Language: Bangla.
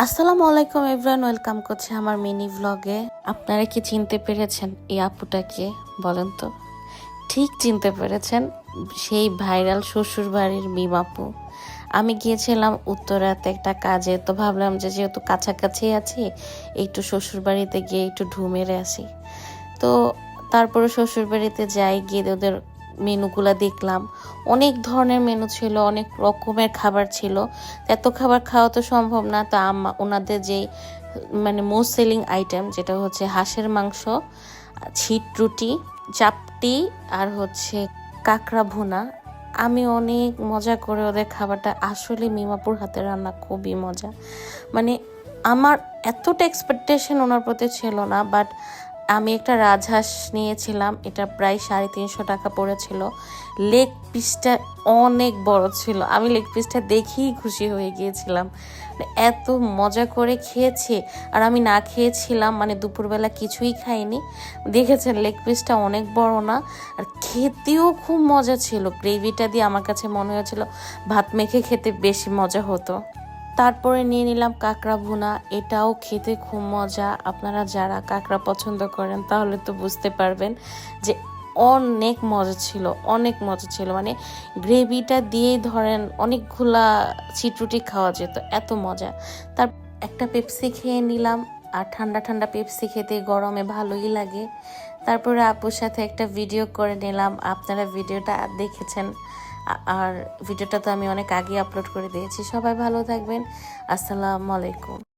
আসসালামু আলাইকুম এভরিওয়ান, ওয়েলকাম করছি আমার মিনি ভ্লগে। আপনারা কি চিনতে পেরেছেন এই আপুটাকে? বলেন তো। ঠিক চিনতে পেরেছেন, সেই ভাইরাল শ্বশুর বাড়ির মিম আপু। আমি গিয়েছিলাম উত্তরাতে একটা কাজে, তো ভাবলাম যে যেহেতু কাছাকাছি আছি একটু শ্বশুর বাড়িতে গিয়ে একটু ঢু মেরে আসি। তো তারপরে শ্বশুর বাড়িতে যাই, গিয়ে ওদের মেনুগুলা দেখলাম। অনেক ধরনের মেনু ছিল, অনেক রকমের খাবার ছিল। এত খাবার খাওয়া তো সম্ভব না। তো ওনাদের যেই মোস্ট সেলিং আইটেম যেটা হচ্ছে হাঁসের মাংস, ছিট রুটি, চাপটি আর হচ্ছে কাঁকড়া ভুনা। আমি অনেক মজা করে ওদের খাবারটা, আসলে মিমাপুর হাতের রান্না খুবই মজা। মানে আমার এতটা এক্সপেকটেশন ওনার প্রতি ছিল না, বাট আমি একটা রাজহাঁস নিয়েছিলাম, এটা প্রায় 350 টাকা পড়েছিল। লেগ পিসটা অনেক বড় ছিল, আমি লেগ পিসটা দেখেই খুশি হয়ে গিয়েছিলাম। এত মজা করে খেয়েছি। আর আমি না খেয়েছিলাম, দুপুরবেলা কিছুই খাইনি। দেখেছেন লেগ পিসটা অনেক বড় না, আর খেতেও খুব মজা ছিল। গ্রেভিটা দিয়ে আমার কাছে মনে হয়েছিল ভাত মেখে খেতে বেশি মজা হতো। তারপরে নিয়ে নিলাম কাঁকড়া ভুনা, এটাও খেতে খুব মজা। আপনারা যারা কাঁকড়া পছন্দ করেন তাহলে তো বুঝতে পারবেন যে অনেক মজা ছিল, অনেক মজা ছিল। গ্রেভিটা দিয়েই ধরেন অনেকগুলা চিটরুটি খাওয়া যেত, এত মজা। তার একটা পেপসি খেয়ে নিলাম, আর ঠান্ডা ঠান্ডা পেপসি খেতে গরমে ভালোই লাগে। তারপরে আপুর সাথে একটা ভিডিও করে নিলাম, আপনারা ভিডিওটা দেখেছেন। আর ভিডিওটা তো আমি অনেক আগে আপলোড করে দিয়েছি। সবাই ভালো থাকবেন। আসসালামু আলাইকুম।